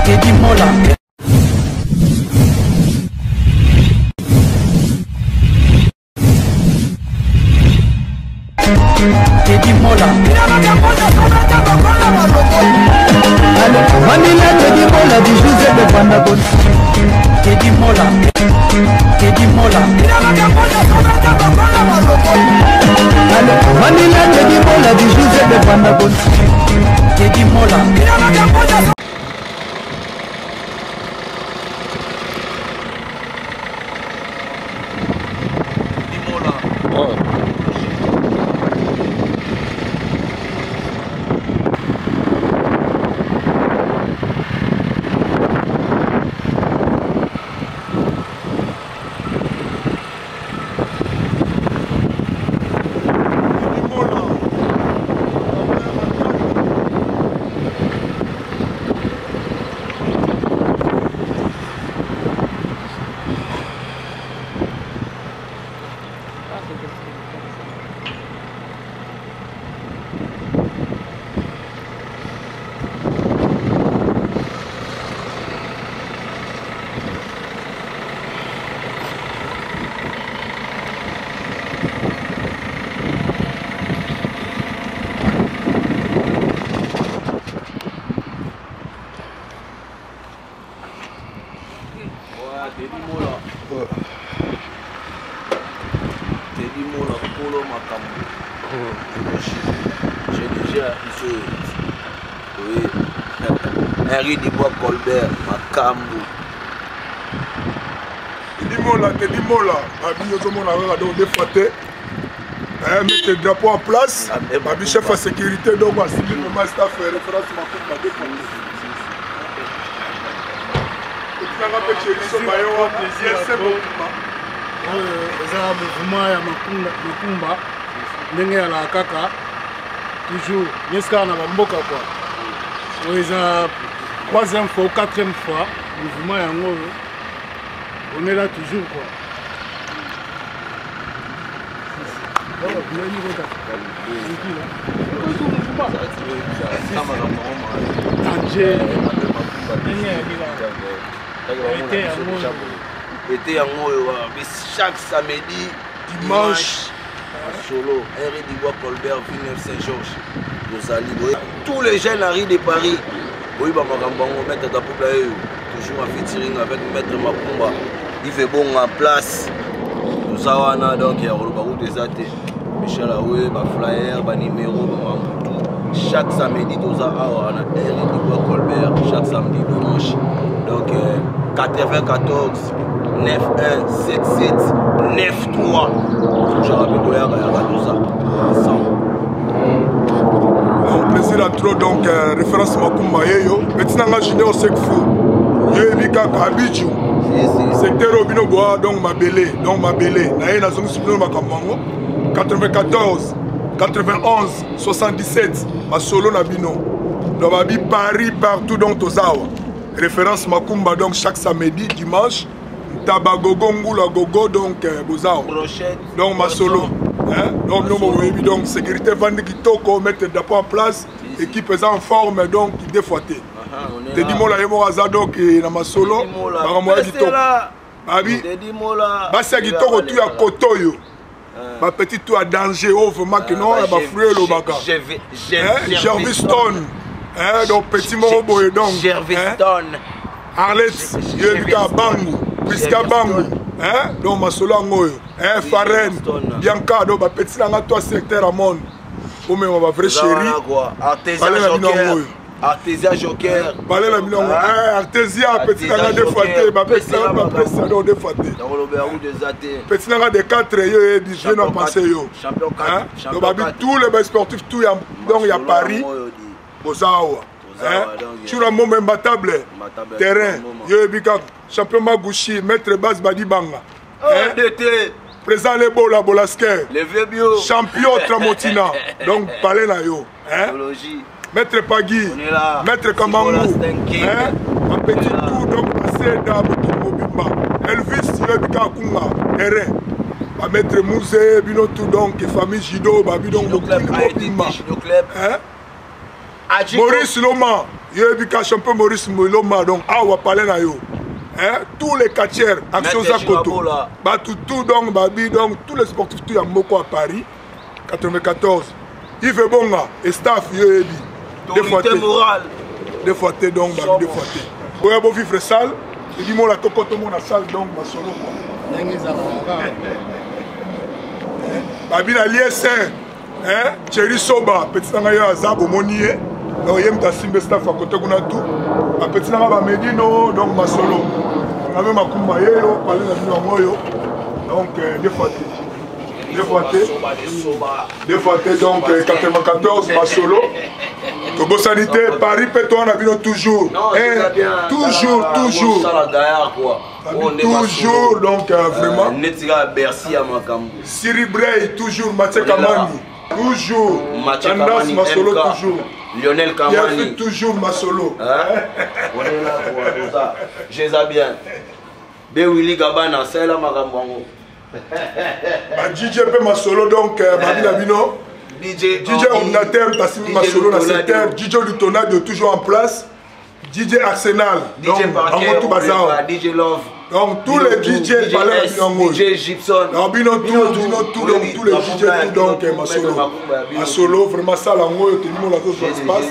Teddy Mola. Teddy Mola. Manila Teddy Mola du José de Vandabon. Teddy Mola. Teddy Mola. Manila Teddy Mola du José de Vandabon. Teddy Mola. Teddy Mola, Polo Makambo. J'ai déjà ici. Oui. Henri Dubois Colbert, Makambo. Teddy Mola. Babi Yozomona donc des fois mettre le drapeau en place. Babi chef à sécurité donc va signer le master fait référence ma coupe ma défense. eza mouvement ya makumba ndenge ya la kaka toujours nyesika na bamboka quoi oyo eza 3e fois ou 4e fois mouvement yango oyo on est là toujours quoi. Été en chaque samedi, dimanche, solo, Henri Dubois Colbert, Villeneuve Saint-Georges, Rosalie. Tous les jeunes arrivent de Paris. Oui, bah, maître Tapoulaï, toujours en featuring avec Maître Makumba. Il fait bon en place. Tout ça, donc il y a le des athées. Michel Aoué, flyer, numéro, chaque samedi, tout ça, on a Henri Dubois Colbert, chaque samedi, dimanche. Donc 94 91 77 93. Je rappelle que un plaisir à trop donc référence Makumba Yeyo. Maintenant Junior Sekfou. Yebika Kabiju. Secteur Obino Bois donc Mabélé. Donc Mabélé. Naye na zongi supino Makamango. 94 91 77 Masolo Nabino. Donc Babi Paris partout donc Tozawa. Référence Makumba donc chaque samedi, dimanche. Tabagogo Ngoula Gogo donc Bozao. Donc Masolo. Donc sécurité Vandi Kitoko mettre des en place. Équipe en forme donc défoité. Teddy Mola Yemoraza donc na Masolo. Baramoya Kitoko. Babi. Basa Kitoko tu à Kotoyo. Ma petite tout à danger oh vraiment que non ba fruit le baka. Gerviston. Donc petit morobo et donc Gerviston. Arlette, Yebika Bangu, Priska Bangu, donc Masolo Angoyo, Faren, Bianca, donc petit nanga toi secteur à monde. Ou même on va vrai chéri. Artesia Joker. Balé la million. Artesia petit nanga de faté, petit nanga pression donc de faté. Dans le bureau des athées. Petit nanga de 4 et 10 non passé yo. Champion 4. Donc tous les sportifs tout donc il y a Paris. Bozawa. Sur un moment imbattable, terrain, Yebika, champion Magouchi, maître Bas Badibanga. Président Lebola Bolasker, champion Tramotina, donc Palais Nayo. Maître Pagui, maître Kamangou, un petit tour donc passé dans Mobimba. Elvis Yebika Kunga, terrain. Maître Mouzé, Bino tout donc, famille Jido, Babidon, Mobimba. Maurice Loma, Yébika champion Maurice Loma, donc ah on va parler na yo. Hein? Tous les quartiers, Action Zakoto, tout donc Babi, donc tous les sportifs tout y a Moko à Paris, 94. Yves Bonga et staff Yébi. Deux fois donc Babi deux fois. Boya bo vivre salle, il dit moi la Tokoto mon la salle donc ma solo. Babi na l'ISN, hein? Thierry Soba, petit nanga Azabo Monier. Donc, il y a un staff à côté de tout. Un petit nanga va Medino, donc ma solo. On a même un coup de maillot, parler de nous. Donc, deux fois. Donc, 94, ma solo. Togo Sanité, Paris, Pétoine, on a vu toujours. Toujours. Toujours, donc vraiment. Bercy à Makambo. Siri Bray, toujours. Mathieu Kamani. Toujours. Tandas, ma solo, toujours. Lionel Kamani. Il a fait toujours ma solo. On est là pour ça. Je les ai bien. Willy Gabana, c'est là Makambo. DJ peut ma solo, donc Babi Labino. DJ ordinateur, ma solo, la secteur. DJ Lutonade, toujours en place. DJ Arsenal. DJ Parker, DJ Love. Donc tous les DJ parlaient DJ Gibson. Bino tous les DJ donc ma solo vraiment ça là moi tout le monde a l'espace.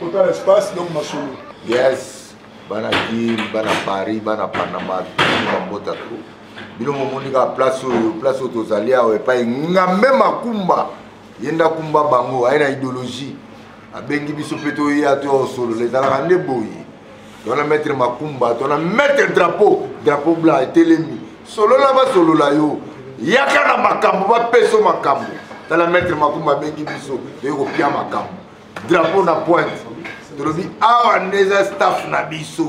Autant l'espace donc ma solo. Yes. Bana Kir, bana Paris, bana Panama, bana tout. Bino momonika place tozalia ou pas ngame makumba. Yenda kumba bango aina idéologie. Abengi biso peto ya to solo les alande boyi. On a mettre Makumba, on a mettre drapeau blanc et télémi. Solo là-bas, solo là yo. Yaka na makambo, va peso makambo. On a mettre Makumba bengi biso, yo pia makambo. Drapeau na pointe. Tolobi awa neza staff na biso.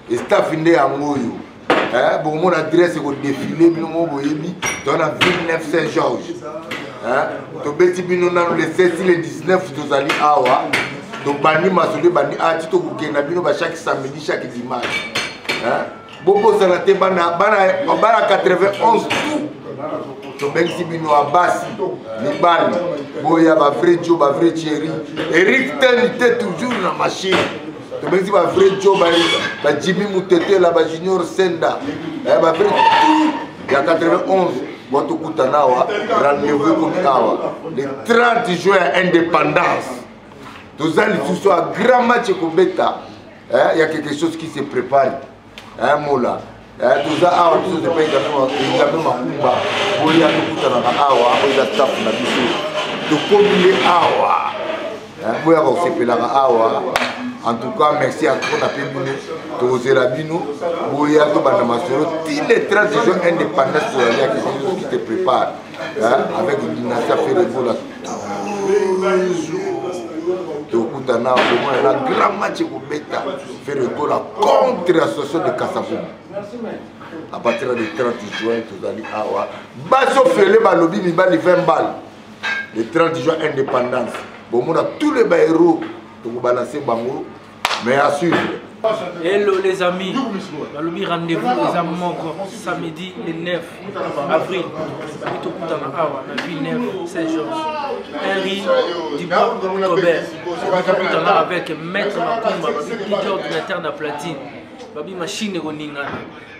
Et staff inde angoyo. Bon mon adresse ko défilé bino mo boyebi, on a Villeneuve Saint-Georges. To beti bino na le 16 le 19 tozali awa. Donc bani masole bani atito kugenda bino ba chaque samedi chaque dimanche bobo salate bana 91 tout to bengi bino abasi ni bani boya ba vrai Joe ba vrai Thierry Eric Ten toujours na machine to bengi ba vrai Joe ba Jimmy Mutete la ba Junior Senda ba vrai tout ya 91 boto kutanawa rendez-vous comme awa le 30 juin indépendance. Tous les tous à grand match Kobeta, il y a quelque chose qui se prépare. Mola. Tous à tous les pays qui ont Makumba, pour y aller tout à Awa, pour y aller staff na biso. De combiner Awa. Pour y aller aussi pour Awa. En tout cas, merci à tous les pays tous les Labino, pour y aller tout à Masoro. Tous les 30 jours indépendants, il y a quelque chose qui se prépare. Avec une dynastie à faire le vol Tokutana, la grand match pour Beta, faire le goal contre l'association de Kassabou. À partir du 30 juin, tout allez Awa. Basso Félé Balobi, il va 20 balles. Le 30 juin, indépendance. Bon, on a tous les héros pour balancer Bango, mais à suivre. Hello les amis, le rendez-vous les amis samedi le 9 avril, la Villeneuve Saint-Georges. Henri Dubois Cobert, avec Maître Makumba, DJ ordinateur de platine, Babi machine de Roningana,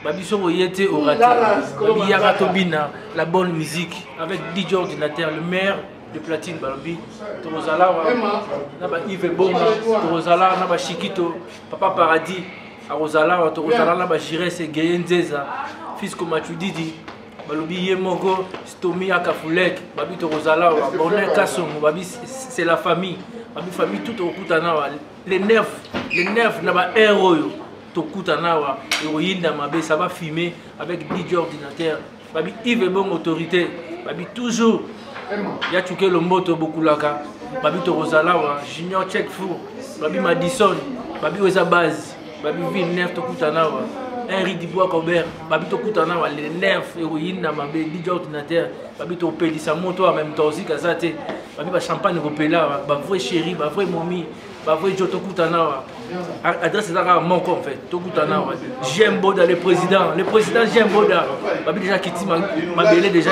Babi Soroyete au raté, Babi Yaratobina, la bonne musique, avec DJ ordinateur, le maire de platine Balobi, Torozala, Naba Yves Bonga, Torozala, Naba Chiquito, Papa Paradis, Arozala, Torozala, Naba Jires et Gayenzeza, Fisco Machudidi, Balobi Yemogo, Stomi Akafulek, Babi Torozala, Bonnet Kasson, Babi c'est la famille, Babi famille tout au Koutanawa, les neuf, Naba Héroyo, Tokutanawa, Héroïne Mabé, ça va filmer avec DJ ordinateur, Babi Yves Bonga autorité, Babi toujours. Ya tuke lomboto bokulaka babi Torozala Junior Check Fou babi Madison babi Weza Base babi Villeneuve Tokutanawa Henri Dubois Cobert babi Tokutanawa les 9 héroïnes na mabe DJ ordinateur babi Topelisa moto en même temps aussi kazate babi ba champagne kopela ba vrai chéri ba vrai momi ba vrai Joto Kutanawa adresse ça mon en fait tout j'aime Boda le président j'aime Boda babi déjà Kiti m'a belé déjà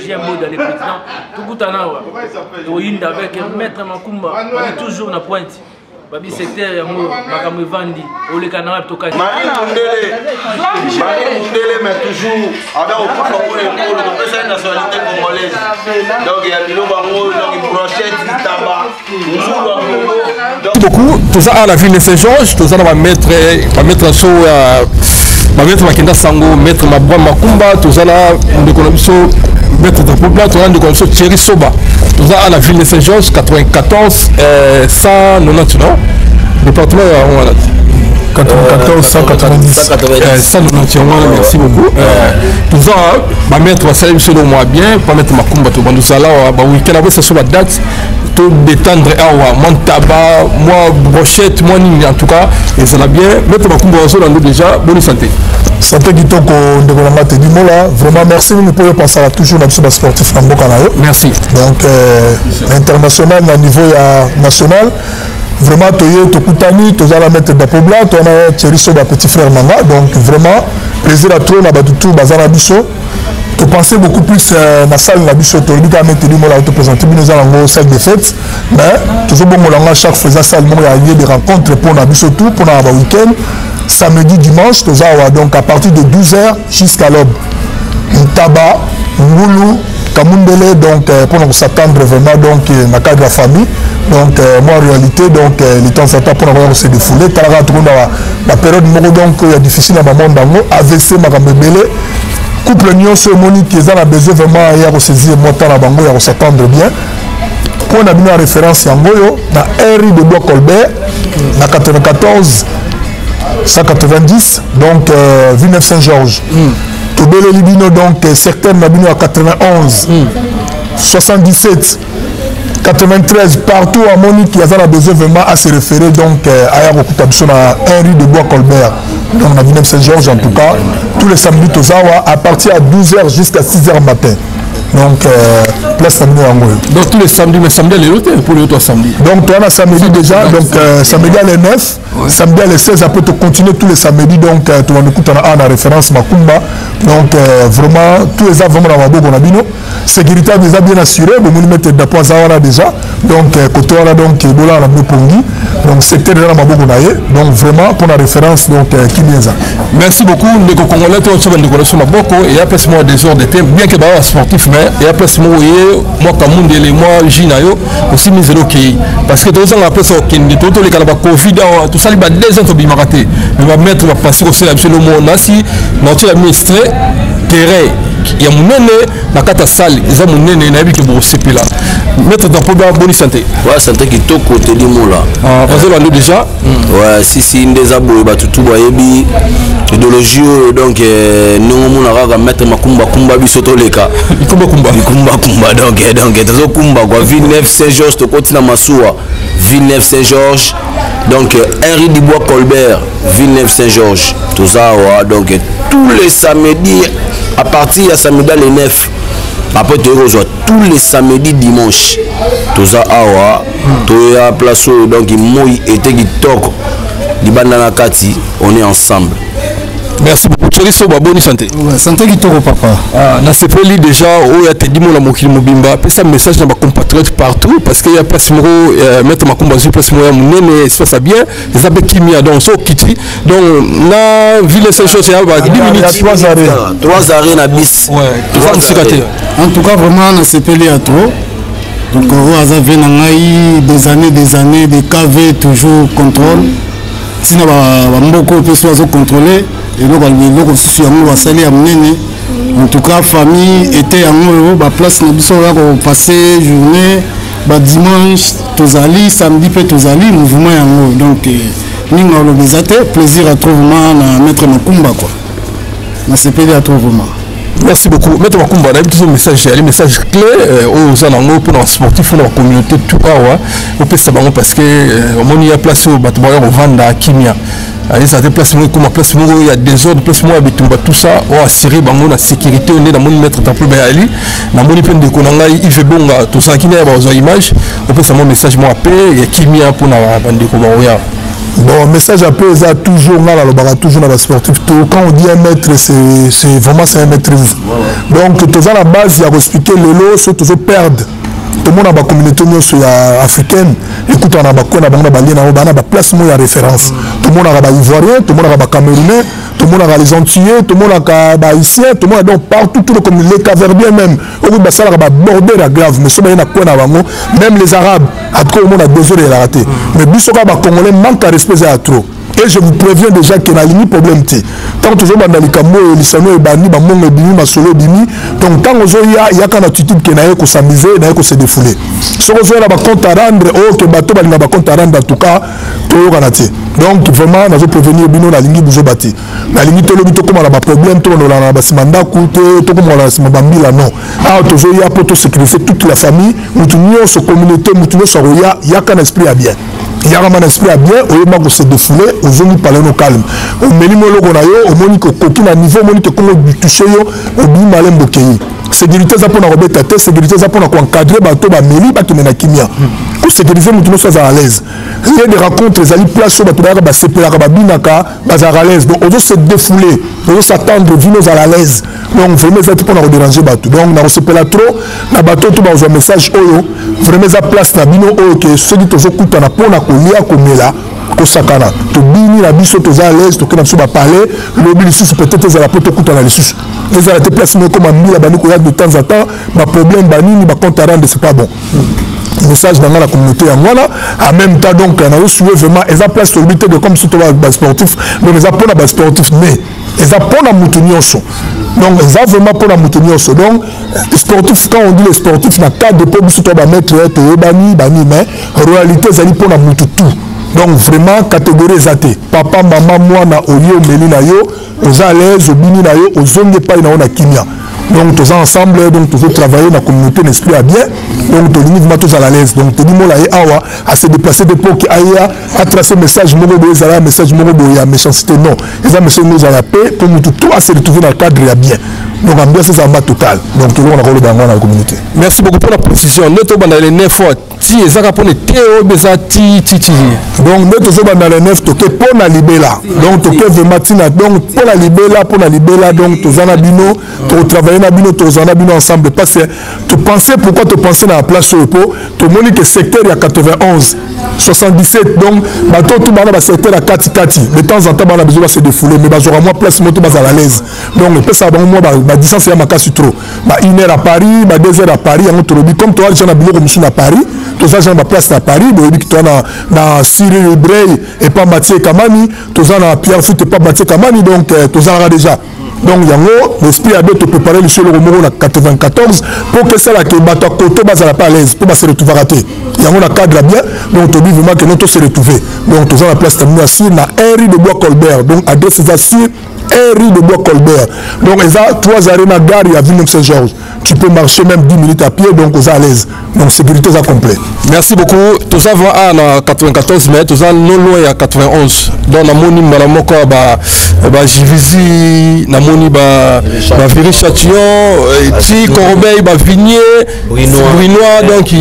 j'aime Boda le président tout to inda avec maître Makumba babi toujours na pointe babi secteur yango makamwe vandi ole kanala toka Marie Mundele mais toujours avec au pour la nationalité congolaise donc il y a bilo bango donc une brochette du tabac beaucoup tout ça à la ville de Saint-Georges tout ça va mettre sur maître Makenda Sango maître Mabwa Makumba tout ça là de connexion maître de popula tout ça de connexion Thierry Soba tout ça à la ville de Saint-Georges 94 190 non département voilà 94 190 190 merci beaucoup tout ça ma maître va saluer sur le mois bien pas mettre Makumba tout bandu ça là ba week-end après ça sur la date tout détendre awa mon tabac moi brochette moi ni en tout cas et ça va bien mettre Makumba sur la déjà bonne santé santé kitoko ndeko na mate dimola vraiment merci nous pouvons penser à toujours na biso sportif na mboka na yo merci donc international na niveau national vraiment toye tokutani tozala mettre d'apobla tona Thierry Soba petit frère nanga donc vraiment plaisir à trop na batutu bazana biso to penser beaucoup plus na salle na biso to libika mettre dimola auto présenter bino za ngo salle de fête mais toujours bon molanga chaque fois ça salle mo ya lieu de rencontre pour na biso tout pour na ba week-end samedi dimanche tozawa donc à partir de 12h jusqu'à l'aube Ntaba Ngulu Kamundele donc pour s'attendre vraiment donc dans le cadre de la famille donc moi en réalité donc les temps s'attend pour avoir se défouler talaga tout la période donc il y a difficile à maman dango AVC makambebele couple nyonso moni qui a besoin vraiment ya saisir montant na bango ya s'attendre bien pour na bino référence yangoyo na Henri de Bois Colbert na 94 190 donc Villeneuve Saint-Georges Tobele Libino donc certaines Nabino à 91 77 93 partout à Monique il y a besoin vraiment à se référer donc à Yarokutabson à Henri de Bois Colbert donc à Villeneuve Saint-Georges en tout cas tous les samedis Tozawa à partir de 12h jusqu'à 6h matin donc place samedi donc tous les samedis mais samedi les autres pour les autres samedis donc on a samedi déjà donc samedi à les 9 samedi à les 16 après tu continues tous les samedis donc tu vas écouter en référence Makumba donc vraiment tous les avants dans Maboko on a bino sécurité déjà bien assurée bon nous mettre d'apport ça déjà donc côté on a donc Ebola on a mis Pongi donc secteur de la Maboko naie donc vraiment pour la référence donc qui bien ça merci beaucoup les Congolais tous sont de connaissance Maboko et après ce mois des heures de temps bien que bah sportif mais et après ce mois moi Kamundele moi Jinayo aussi mis zéro qui parce que tous on après ça qui tous les cas de Covid tout ça il va des ans to raté mais va mettre va passer aussi absolument nasi notre administré terrain il y a mon nene na kata salle ils ont mon nene na bi que bon c'est là mettre dans problème bonne santé ouais santé qui to côté limola ah parce que nous déjà ouais si ndeza boye ba tutu ba yebi idéologie donc nous mon araga mettre Makumba kumba bisoto leka kumba donc tazo kumba quoi Villeneuve Saint-Georges to continue Massoua Villeneuve Saint-Georges donc Henri Dubois Colbert Villeneuve Saint-Georges tout ça donc tous les samedis à partir de samedi les 9 après tu rejoins tous les samedis dimanche tout ça tu es à place donc moi était qui toque du banana kati on est ensemble. Merci beaucoup. Thierry Soba, bonne santé. Ouais, santé qui toko papa. Na sepeli déjà où ya te dit mon la mokili mobimba, pe ça message na ba compatriotes partout parce qu'il y a pas ce mot mettre ma combat sur place moi mais ça bien, les abe kimia donc so kiti. Donc na ville ces choses il y a 10 minutes 3 arrêts na bis. Ouais, tout ça musicaté. En tout cas vraiment na sepeli à trop. Donc on a vu des années des KV toujours contrôle. Si na ba mboko pe so contrôler et donc on susu yango basali ya munene en tout cas famille était yango ba place na biso ya ko passer journée ba dimanche tozali samedi pe tozali mouvement yango donc ninga lo bizate plaisir à trouver na maître Makumba quoi na sepeli à trouver vraiment. Merci beaucoup. Maître Makumba, on a eu un message, les messages clés aux alentours pour les sportifs, pour la communauté, tout ça, on peut savoir parce que on y a place au bâtiment au Vanda, à Kimia. Ça a des places comme place il y a des autres places tout ça, on a assuré la sécurité, on est dans mon maître dans le Béali, dans mon épine de Konanga, il fait bon, tout ça qui n'est pas aux images, on peut savoir un message moi appelé, il y a Kimia pour la bande de Kobaoya. Bon, message un peu, ça toujours, toujours dans la sportif. Quand on dit un maître, c'est vraiment un maîtrise. Donc, tout ça, la base, il y a expliqué le lot, c'est toujours perdre. Tout le monde a la communauté africaine. Écoute, on a la place, il y a référence. Tout le monde a les Ivoiriens, tout le monde a les Camerounais, tout le monde a les Antillais, tout le monde a les Haïtiens, tout le monde a donc partout, tout le monde, les Caverdiens même. Au bout de ça, il y a bordé la grave, mais ça, il y a même les Arabes, à trop, le monde a 2 heures et raté. Mais Bissoka, les Congolais manquent de respect à trop. Et je vous préviens déjà qu'il y a un problème. Tant que vous avez des cambo, les salons et bani, bamong et bini, masolo bini. Donc tant que vous avez, il y a une attitude qui n'a pas s'amuser, n'a pas se défouler. Si vous avez un compte à rendre, oh que bateau va un compte à rendre en tout cas, tout le monde. Donc vraiment, nous avons prévenu bino la ligne bouge bâti. La ligne tout le monde comme on a un problème, tout le monde a un basimanda coûté, tout comme on a un basimanda là non. Ah toujours il y a pour tout sécuriser toute la famille, nous tenons cette communauté, nous tenons sur il y a qu'un esprit à bien. Il y a un esprit à bien, au lieu de se défouler, aux zones parler au calme. Au minimum, au monique au coquin à niveau, monique comment toucher au bimalem bokei. Sécurité ça pour la tête, sécurité ça pour encadrer bateau ba meli ba kimena kimia. Pour sécuriser nous sommes à l'aise. Il y a des rencontres, les alliés place sur bateau ba sepela ba binaka, ba à l'aise. Donc on doit se défouler, on doit s'attendre vino à l'aise. Donc vraiment ça pour déranger bateau. Donc na sepela trop, na bateau tout ba un message oyo, vraiment ça place na bino oyo que ceux qui toujours coûtent na pour na kolia komela. Kosakana to bini la biso to à l'aise to kana ba parler lobby ici peut-être za la poto kuta na les les a été placés comme un la bani ko de temps en temps ma problème banini ba compte à rendre c'est pas bon message dans la communauté en voilà en même temps donc on a reçu vraiment ils a place sur de comme si tu vas sportif mais ils a pour la sportif mais ils a pour la moutonioso donc ils a vraiment pour la moutonioso donc sportif quand on dit les sportifs na cadre de pour si tu vas mettre bani mais en réalité ça dit pour la moutou tout. Donc vraiment catégorie zate papa maman moi na olio meli na yo aux à l'aise au bini na yo aux zones pas na kimia donc tous ensemble donc tous travailler dans la communauté l'esprit à bien donc tous niveau tous à l'aise donc tout le monde là awa à se déplacer de pour aya à tracer message mogo boyala message mogo boya méchanceté non les message nous à la paix pour nous tout à se retrouver dans le cadre à bien donc ambiance c'est en total donc tout le monde a rôle dans la communauté. Merci beaucoup pour la précision. Notre bande les 9 fois ti ezaka pour les théo beza ti donc notre bande les 9 toke pour la libella donc toke vraiment tina donc pour la libella donc tous en bino to travailler na bino tous en bino ensemble parce que tu pensais pourquoi tu pensais dans la place sur le pot to moni que secteur il y a 91 77 donc bateau tout bana ba secteur à 4 de temps en temps on a besoin de se défouler mais bazora moi place moto bas à l'aise donc peut ça bon moi ba distance ya makasi trop ba 1 heure à Paris ba 2 heures à Paris en autorobi comme toi j'en a bilo comme à Paris tous ça j'en ba place à Paris boyebi que toi na Cyril Brey et pas Mathieu Kamani tous ça na Pierre Foot et pas Mathieu Kamani donc tous ça déjà donc yango l'esprit a te préparer le sur le Romero na 94 pour que ça la que bato koto bas à pas à l'aise pour se retrouver raté yango na cadre bien donc tu dis vraiment que nous tous se retrouver donc tous ça la place terminée sur na Henri de Bois Colbert donc adresse ça sur Henri de Bois Colbert donc ils a 3 arrêts na gare à Villeneuve-Saint-Georges tu peux marcher même 10 minutes à pied donc aux à l'aise donc sécurité ça complet. Merci beaucoup. Tout ça va à 94 mais tout ça non loin à 91 donc na moni mala moko ba Jivisi na moni ba Viry Châtillon ti Corbeil ba Vigné Brunois donc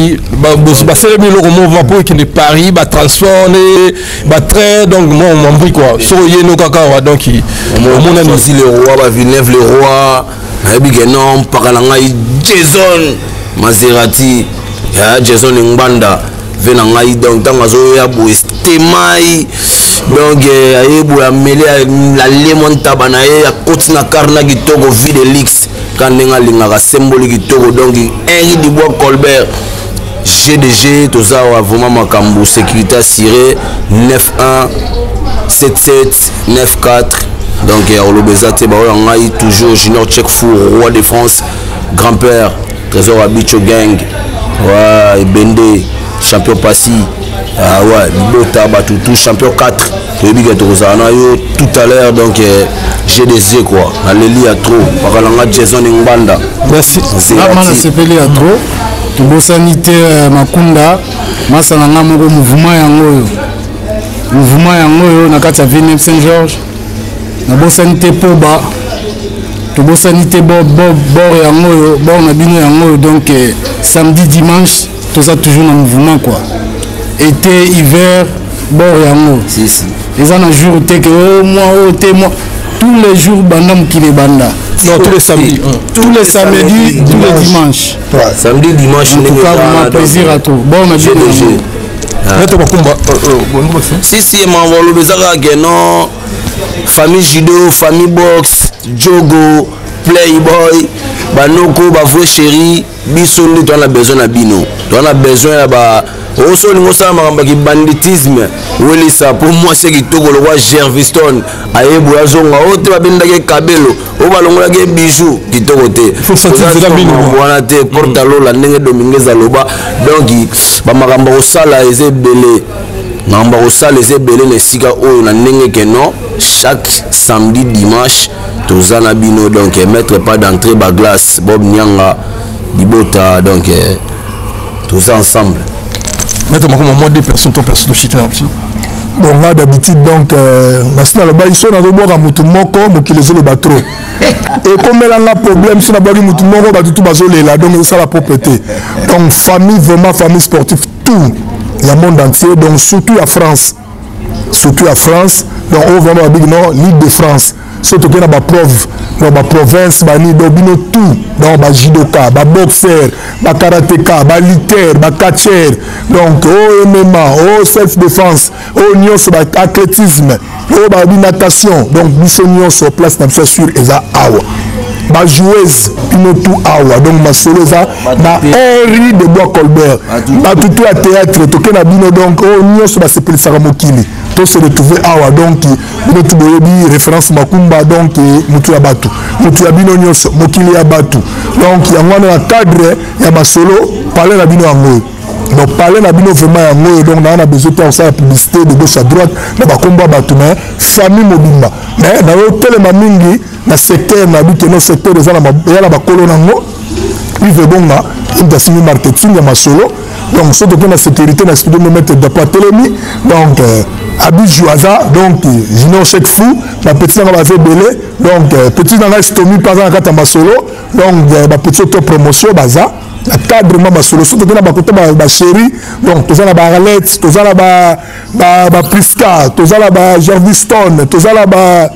ba célébrer le roman va pour que de Paris ba transformer ba train donc moi on m'embrouille quoi so yeno kaka donc on a aussi le roi ba Villeneuve le roi non pakalanga Jason Maserati ya Jason Ngbanda vena ngai donc tango zo ya bo estemai donc ayebu ya mele la lemon tabana ya kotina karna kitoko Videlix kandenga linga symbole kitoko donc Henri de Bois Colbert GDG tout ça vraiment makambo sécurité assurée 91 77 94 donc Olobezate Baolangai toujours Junior Check Fou roi de France grand-père Trésor Abicho Gang ouais Bende champion Passy ah ouais Bota Batutu champion 4 tout à l'heure donc GDG quoi Alélie à trop Bakalanga Jason Ngbanda merci Amana sepeli à trop tubo sanité Makunda masananga moko mouvement yango na kati ya Villeneuve Saint-Georges na bosanité poba to bosanité bord yango bord na bino yango donc samedi dimanche tout ça toujours dans mouvement quoi été hiver bord yango eza na jour te ke moi te moi tous les jours banda mokili banda non tous les samedis tous les samedis tous les dimanches samedi dimanche en tout cas vraiment plaisir à tout bon na GDG Maître Makumba si m'envole bezaka ke non famille judo famille boxe jogo playboy banoko bavoué chéri biso nde toana besoin na bino toana besoin ya ba osolingo osala makambo ya banditisme welisa po mwasi kitoko lokwa gerviston ayebu azonga oyo te babendaki kabelo oyo balongolaki bijou kitoko te wana te portalola ndenge dominguez aloba donc bamakambo kosala eza ebele makambo kosala eza ebele na esika oyo na ndenge keno chaque samedi dimanche toza na bino donc mettre pas d'entrée baglace Bob Nyanga Dibota donc toza ensemble. Maître Makumba, moi deux personnes, ton personne chité là-dessus. Bon, là d'habitude, donc, maintenant, le baïso, on a besoin de moutou moko, mais qui les a le bateau. Et comme elle a un problème, si on a besoin de moutou moko, bah, tout basé là, donc, ça la propreté. Donc, famille, vraiment, famille sportive, tout, le monde entier, donc, surtout à France. Surtout à France, donc, on va voir, non, Ligue de France. Surtout qu'il y a des preuves dans la province, bino tout, dans le judoka, le boxeur, le karatéka, le lutteur, le catcheur, donc au MMA, au self-défense, au nion sur l'athlétisme, au natation, donc nous sur place, c'est sûr, et ça awa. Ma joueuse, bino tout awa, donc ma solosa, ma Henri de Bois Colbert, ma tout à théâtre, toké na bino donc au nion sur la sepeli saramokili. Se retrouver awa donc notre boyebi référence Makumba donc mutu ya batu mutu ya bino nyonso mokili ya batu donc ya mwana na cadre ya masolo parler na bino yango donc parler na bino vraiment yango donc na besoin de faire publicité de gauche à droite na bakomba batu mais famille mobimba mais na telema mingi na secteur na biki no secteur eza na ya na bakolo nango vive bonga industrie marketing ya masolo donc surtout que la sécurité na studio me mettre de pas télémi donc Abidjou Aza, donc Gino Chek Fou, ma petite n'a pas fait belé, donc petit dans la stomy pas dans la carte en solo, donc ma petite promotion baza, la cadre ma solo, surtout que la côté ma chérie, donc tout ça la baralette, tout ça la ba Priska, tout ça la ba Jarviston, tout ça la ba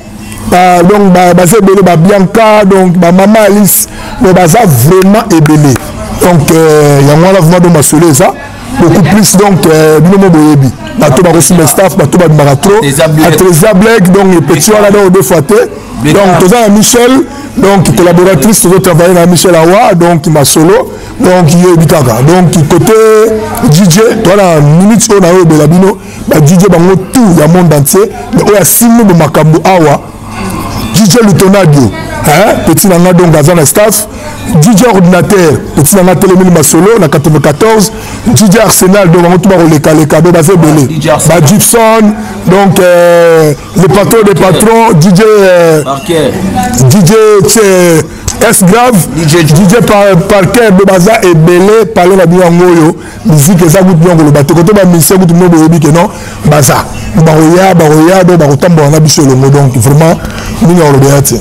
donc ba fait belé ba Bianca, donc ma maman Alice, le baza vraiment ébélé, donc il y a moi là vraiment dans ma solo ça. Beaucoup plus donc binomo boyebi bato ba reçu mes staff bato ba maratro à Trésor Black donc petit là dans deux fois donc toza Michel donc collaboratrice to travailler na Michel Awa donc ma solo donc il est bitaka donc côté DJ voilà minute on a eu de la bino ba DJ bango tout ya monde entier mais o ya simu de makambo Awa DJ Lutonadio hein petit nanga donc dans staff DJ ordinateur petit nanga télémine masolo na 94 DJ Arsenal donc on va les cadeaux basé belé ba Gibson donc le patron des patrons DJ S grave DJ Parker de baza et belé parler la bien ngoyo musique ça goûte bien le bateau côté ba mission goûte bien boyebi que non baza baroya donc barotambo na biso le mot donc vraiment mini on le béate.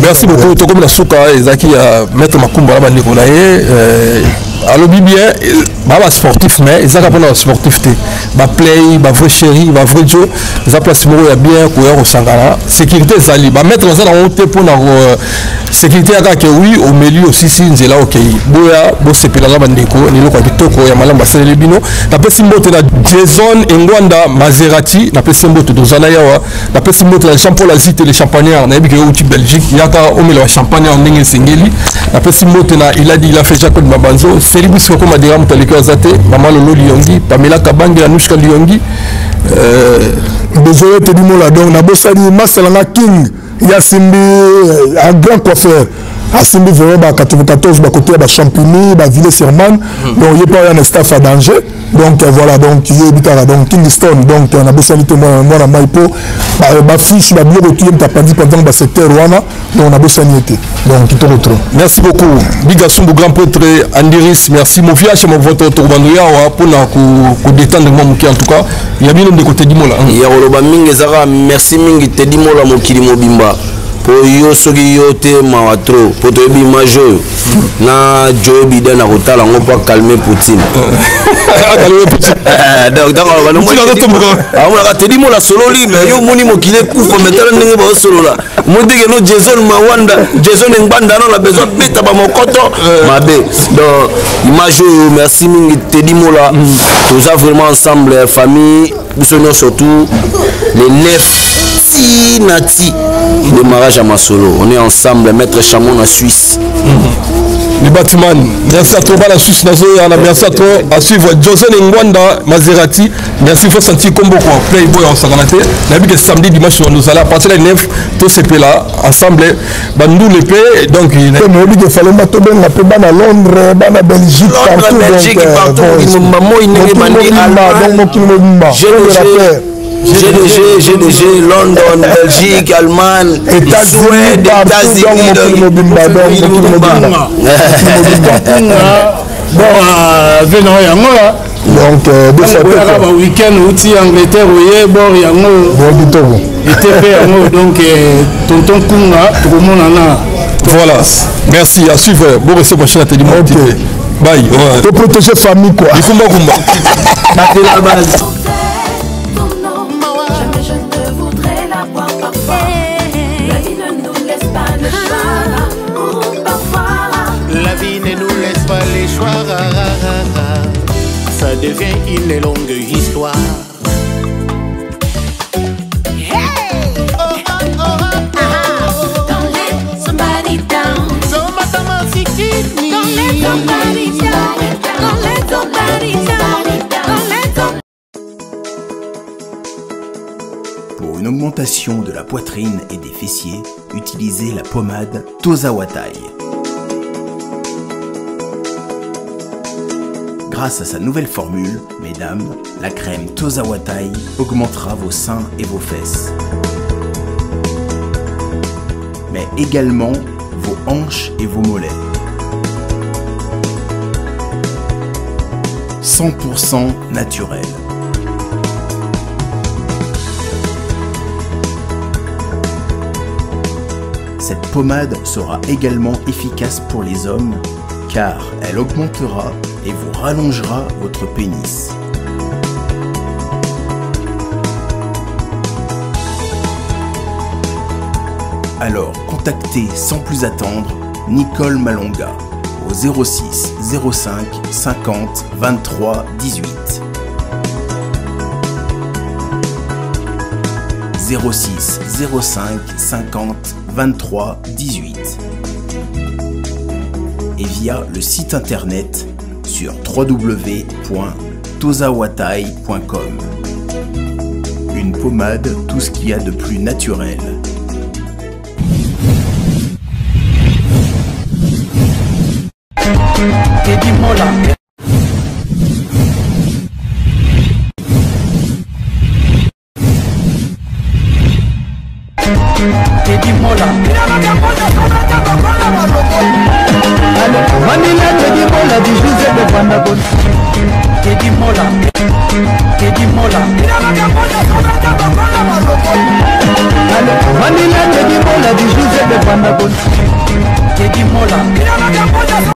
Merci beaucoup. Tout comme la souka, Ezaki a mettre ma kumba là-bas Nicolaï. Alors bien, bah sportif mais ils ont pas sportif bah play, bah vrai chéri, bah vrai jeu. Ils ont placé il y a bien courir au Sangara. Sécurité Zali, bah mettre dans un haut pour la sécurité à que oui au milieu aussi si c'est là ok. Boya, bo c'est pila là bandeko, ni loko bitoko ya malamba c'est les bino. La personne moto na Jason Ngwanda Maserati, la personne moto de Zanayawa, la personne moto na Jean-Paul Azite les champagnards, na bique au Belgique, yaka au milieu champagne en ndenge singeli. La personne moto na il a fait Jacob Mabanzo. Félix Sokoma de Ram Taleko Azate, Maman Lolo Liongi, Pamela Kabangi, Anushka Liongi. Désolé, te dis moi là, donc, na bossadi Masalanga King, Yasimbi, un grand coiffeur. Asimbi vraiment 94 côté de Champigny, Villers-sur-Marne, donc il n'y a pas un staff à danger. Donc voilà, donc il y a donc Kingston, donc on a besoin de moi à Maipo, ma fiche, la bureau qui est appendue pendant le secteur Rwanda, donc on a besoin de donc il te retrouve. Merci beaucoup. Bigasson, grand prêtre Andiris, merci mon fiach, mon vote au Tourbanouya pour nous détendre mon en tout cas. Il y a bien de côté du Mola. Il y a Oloba Mingi Zara, merci Mingi Tedimola Mokili Mobimba. po yo soki yo te mawa trop po toyebi image oyo na Joe Biden akotala yango mpo akalme Poutine amonaka tedi mola sololi me yo omoni mokili ekufa metala ndenge baosolola modeke no Jason Mawanda Jason Ngbanda no na besoin beta bamokoto mabe donc image oyo merci mingi tedi mola toza vraiment ensemble famille biso surtout les 9 Nati démarrage à Masolo. On est ensemble, maître Chamon en Suisse. Les bâtiments, merci à toi, la Suisse, merci à toi, à suivre Johnson Ngwanda, Maserati, merci, il faut sentir comme beaucoup Playboy en Saganate. La vie que samedi, dimanche, nous allons à partir de 9, tous ces pays là, ensemble, nous les pays, donc il fallait mettre bien la paix à Londres, à Belgique, partout. Belgique, partout, maman, il n'est pas GDG, London, Belgique, Allemagne, Suède, États-Unis, donc week-end outil Angleterre donc tonton Kunga voilà, merci à suivre. Bon reste prochaine à te dire bye. Pour protéger famille quoi. Il faut la base. Ça devient une longue histoire. Pour une augmentation de la poitrine et des fessiers, utilisez la pommade Tozawatai. Grâce à sa nouvelle formule, mesdames, la crème Tozawatai augmentera vos seins et vos fesses. Mais également vos hanches et vos mollets. 100% naturel. Cette pommade sera également efficace pour les hommes car elle augmentera et vous rallongera votre pénis. Alors contactez sans plus attendre Nicole Malonga au 06 05 50 23 18. 06 05 50 23 18 et via le site internet sur www.tozawatai.com. Une pommade, tout ce qu'il y a de plus naturel. Teddy Mola. Teddy Mola. Manila Teddy Mola du José de Vandagon. Teddy Mola. Teddy Mola. Manila Teddy Mola du José de Vandagon.